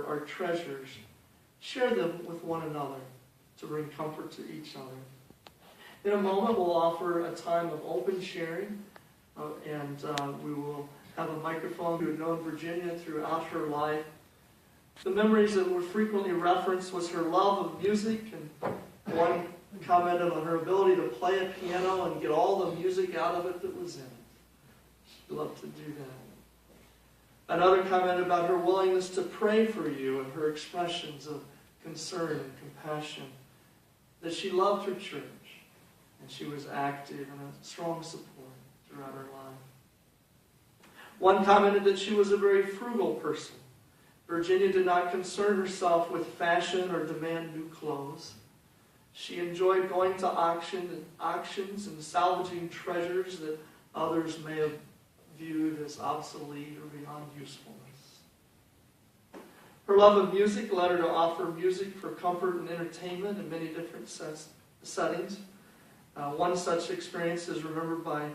our treasures, share them with one another to bring comfort to each other. In a moment, we'll offer a time of open sharing, and we will have a microphone who had known Virginia throughout her life. The memories that were frequently referenced was her love of music, and one commented on her ability to play a piano and get all the music out of it that was in it. She loved to do that. Another commented about her willingness to pray for you and her expressions of concern and compassion, that she loved her church, and she was active and a strong support throughout her life. One commented that she was a very frugal person. Virginia did not concern herself with fashion or demand new clothes. She enjoyed going to auctions and salvaging treasures that others may have viewed as obsolete or beyond usefulness. Her love of music led her to offer music for comfort and entertainment in many different settings. One such experience is remembered by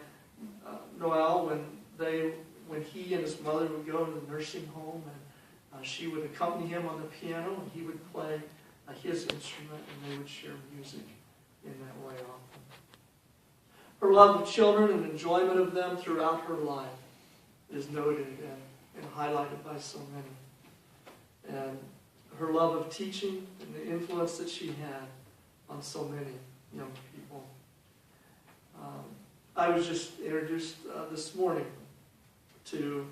Noel when he and his mother would go to the nursing home, and she would accompany him on the piano, and he would play his instrument, and they would share music in that way often. Her love of children and enjoyment of them throughout her life is noted and highlighted by so many. And her love of teaching and the influence that she had on so many young people. I was just introduced this morning to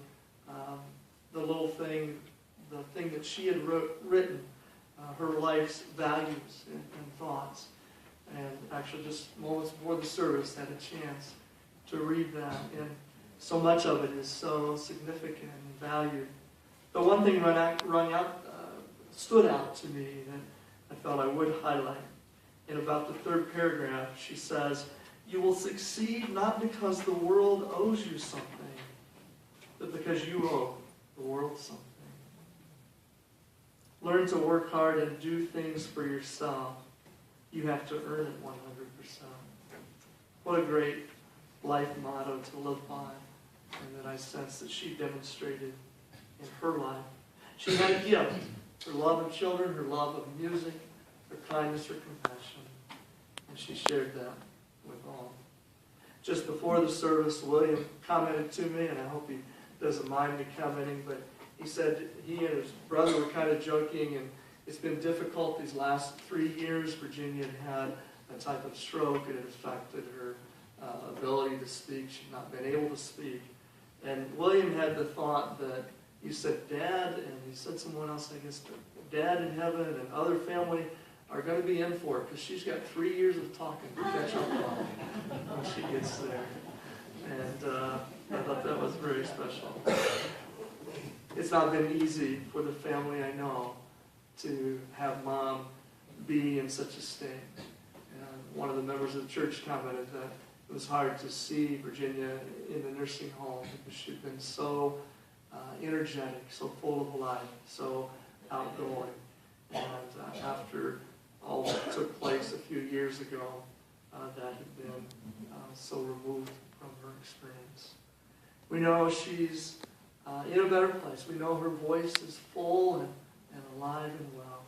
the thing that she had written, her life's values and thoughts. And actually just moments before the service had a chance to read that. And so much of it is so significant and valued. The one thing stood out to me that I felt I would highlight. In about the third paragraph, she says, "You will succeed not because the world owes you something, but because you owe the world something. Learn to work hard and do things for yourself. You have to earn it 100%. What a great life motto to live by, and that I sense that she demonstrated in her life. She had a gift, her love of children, her love of music, her kindness, her compassion, and she shared that with all. Just before the service, William commented to me, and I hope he doesn't mind me commenting, but he said he and his brother were kind of joking, and it's been difficult these last 3 years. Virginia had a type of stroke, and it affected her ability to speak. She'd not been able to speak. And William had the thought that he said, Dad, and he said someone else, I guess, Dad in heaven and other family are going to be in for it, because she's got 3 years of talking to catch up on when she gets there. And I thought that was very special. It's not been easy for the family, I know, to have Mom be in such a state. And one of the members of the church commented that it was hard to see Virginia in the nursing home because she'd been so energetic, so full of life, so outgoing. And after all that took place a few years ago, that had been so removed from her experience. We know she's in a better place. We know her voice is full and alive and well,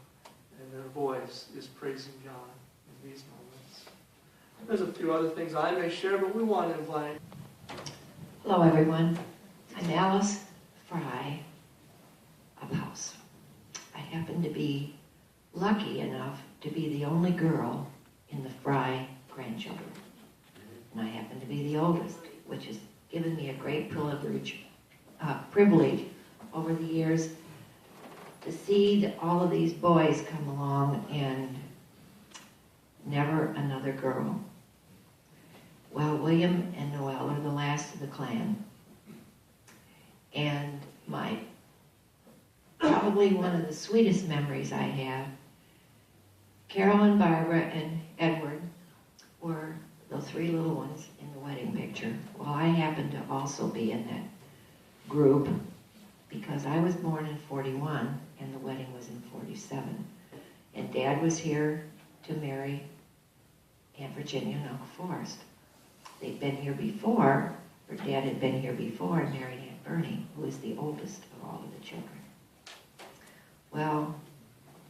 and her voice is praising God in these moments. There's a few other things I may share, but we want to invite. Hello, everyone. I'm Alice Fry of House. I happen to be lucky enough to be the only girl in the Fry grandchildren. And I happen to be the oldest, which has given me a great privilege over the years to see all of these boys come along and never another girl. Well, William and Noel are the last of the clan. And probably one of the sweetest memories I have, Carol and Barbara and Edward were the 3 little ones in the wedding picture. Well, I happened to also be in that group because I was born in 41 and the wedding was in 47. And Dad was here to marry Aunt Virginia and Uncle Forrest. They'd been here before, or Dad had been here before and married Aunt Bernie, who is the oldest of all of the children. Well,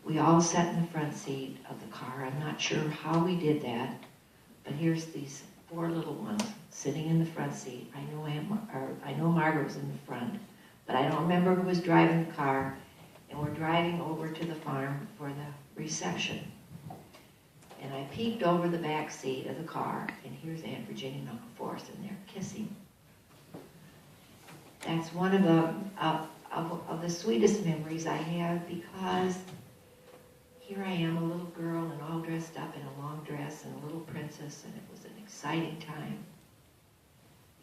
we all sat in the front seat of the car. I'm not sure how we did that, but here's these 4 little ones sitting in the front seat. I know Margaret was in the front, but I don't remember who was driving the car. And we're driving over to the farm for the reception. And I peeked over the back seat of the car, and here's Aunt Virginia and Uncle Forrest, and they're kissing. That's one of the sweetest memories I have, because here I am, a little girl, and all dressed up in a long dress and a little princess, and it was an exciting time.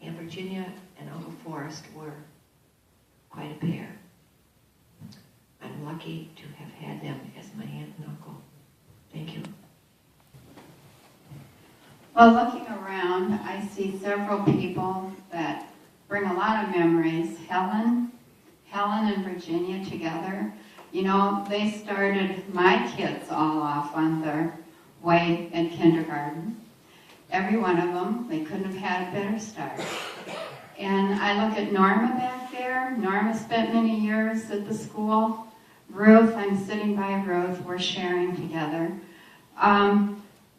Aunt Virginia and Uncle Forrest were quite a pair. I'm lucky to have had them as my aunt and uncle. Thank you. Well, looking around, I see several people that bring a lot of memories. Helen and Virginia together. You know, they started my kids all off on their way in kindergarten. Every one of them, they couldn't have had a better start. And I look at Norma back there. Norma spent many years at the school. Ruth, I'm sitting by Ruth, we're sharing together.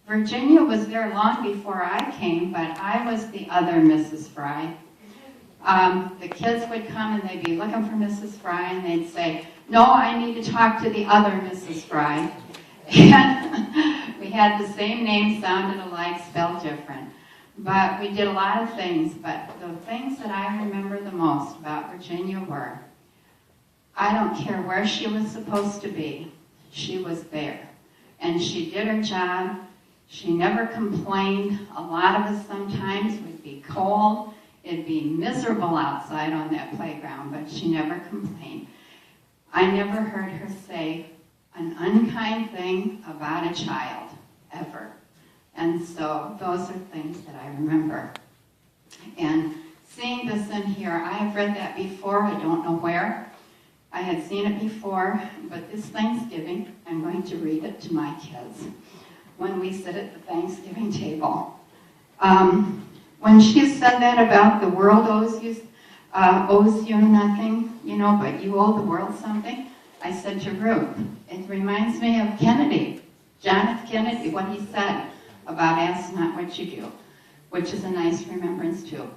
Virginia was there long before I came, but I was the other Mrs. Fry. The kids would come and they'd be looking for Mrs. Fry, and they'd say, "No, I need to talk to the other Mrs. Fry." And we had the same name, sounded alike, spelled different. But we did a lot of things, but the things that I remember the most about Virginia were, I don't care where she was supposed to be, she was there. And she did her job. She never complained. A lot of us sometimes would be cold. It'd be miserable outside on that playground, but she never complained. I never heard her say an unkind thing about a child, ever. And so those are things that I remember. And seeing this in here, I have read that before, I don't know where. I had seen it before, but this Thanksgiving, I'm going to read it to my kids when we sit at the Thanksgiving table. When she said that about the world owes you nothing, but you owe the world something, I said to Ruth, it reminds me of Kennedy, John F. Kennedy, what he said about ask not what you do, which is a nice remembrance too.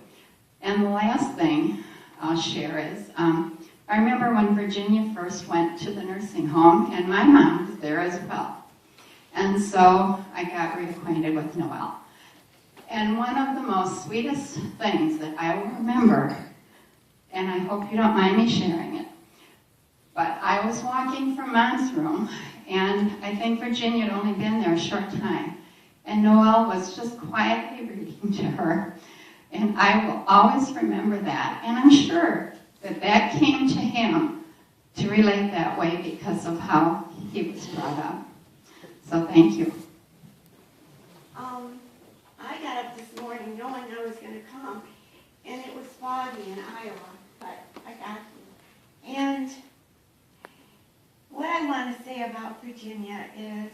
And the last thing I'll share is, I remember when Virginia first went to the nursing home, and my mom was there as well. And so I got reacquainted with Noelle. And one of the most sweetest things that I will remember, and I hope you don't mind me sharing it, but I was walking from Mom's room, and I think Virginia had only been there a short time, and Noelle was just quietly reading to her. And I will always remember that. And I'm sure that came to him to relate that way because of how he was brought up. So thank you. I got up this morning knowing I was going to come, and it was foggy in Iowa, but I got here. And what I want to say about Virginia is,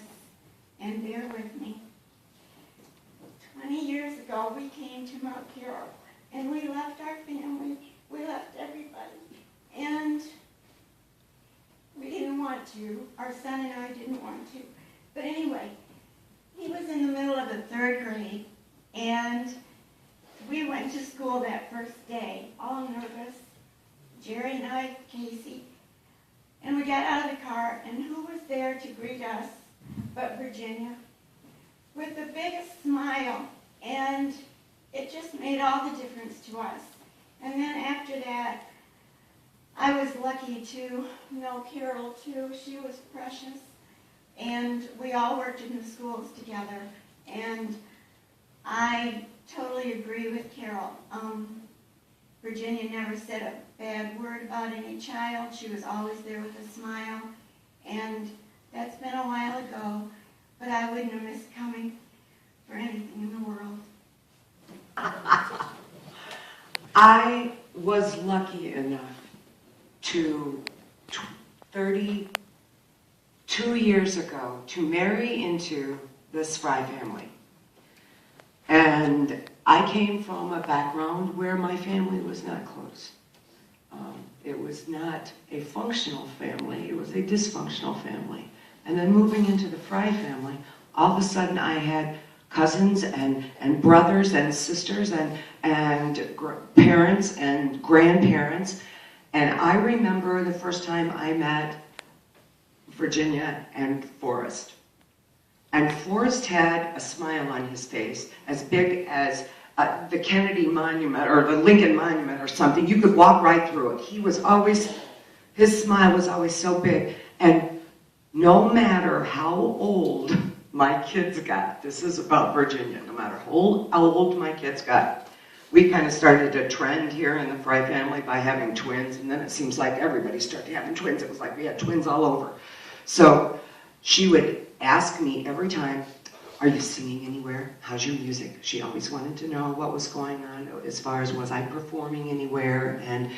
and bear with me, 20 years ago we came to Mount Carroll, and we left our family, we left everybody, and we didn't want to. Our son and I didn't want to. But anyway, he was in the middle of the 3rd grade, and we went to school that first day, all nervous, Jerry and I, Casey, and we got out of the car, and who was there to greet us but Virginia? With the biggest smile, and it just made all the difference to us. And then after that, I was lucky to know Carol too. She was precious, and we all worked in the schools together, and I totally agree with Carol. Virginia never said a bad word about any child. She was always there with a smile, and that's been a while ago, but I wouldn't have missed coming for anything in the world. I was lucky enough to 32 years ago to marry into this Fry family. And I came from a background where my family was not close. It was not a functional family. It was relatively dysfunctional family. And then moving into the Fry family, all of a sudden I had cousins and brothers and sisters and parents and grandparents. And I remember the first time I met Virginia and Forrest. And Forrest had a smile on his face as big as the Kennedy Monument or the Lincoln Monument or something. You could walk right through it. His smile was always so big. And no matter how old my kids got, this is about Virginia, no matter how old my kids got, we kind of started a trend here in the Fry family by having twins, and then it seems like everybody started having twins. It was like we had twins all over. So she would ask me every time, are you singing anywhere? How's your music? She always wanted to know what was going on as far as was I performing anywhere. And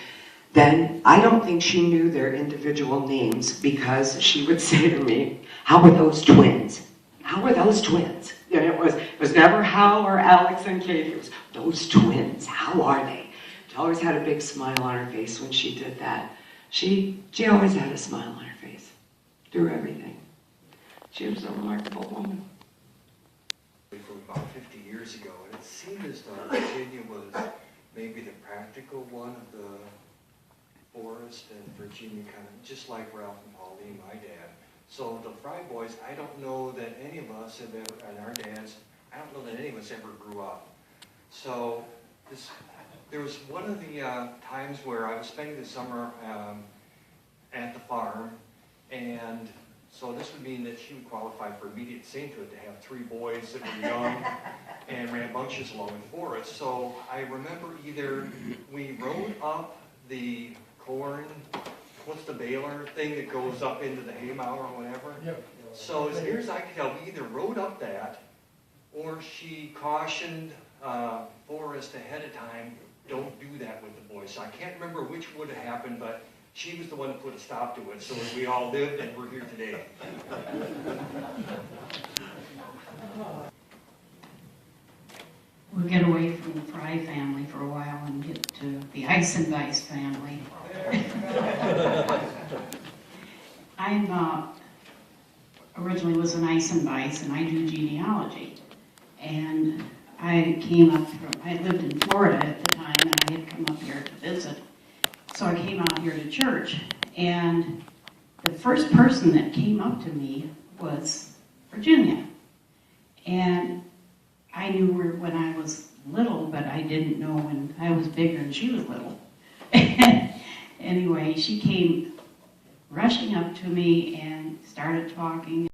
then I don't think she knew their individual names because she would say to me, how are those twins? How are those twins? And it was never how or Alex and Katie. It was those twins. How are they? She always had a big smile on her face when she did that. She always had a smile on her face through everything. She was a remarkable woman. From about 50 years ago, and it seemed as though Virginia was maybe the practical one of the Forrest, and Virginia kind of just like Ralph and Pauline, my dad. So the Fry boys, I don't know that any of us have ever, and our dads, I don't know that any of us ever grew up. So there was one of the times where I was spending the summer at the farm, and so this would mean that she would qualify for immediate sainthood to have 3 boys that were young and ran bunches along with Forrest. So I remember either we rode up the corn, what's the baler thing that goes up into the haymow or whatever? Yep. So as near as I could tell, we either rode up that or she cautioned Forrest ahead of time, don't do that with the boys. So I can't remember which would have happened, but she was the one who put a stop to it, so we all lived and we're here today. We'll get away from the Fry family for a while and get to the Eisenbeis family. I originally was an Eisenbeis, and I do genealogy. And I lived in Florida at the time, and I had come up here to visit. So I came out here to church, and the first person that came up to me was Virginia. And I knew her when I was little, but I didn't know when I was bigger and she was little. Anyway, she came rushing up to me and started talking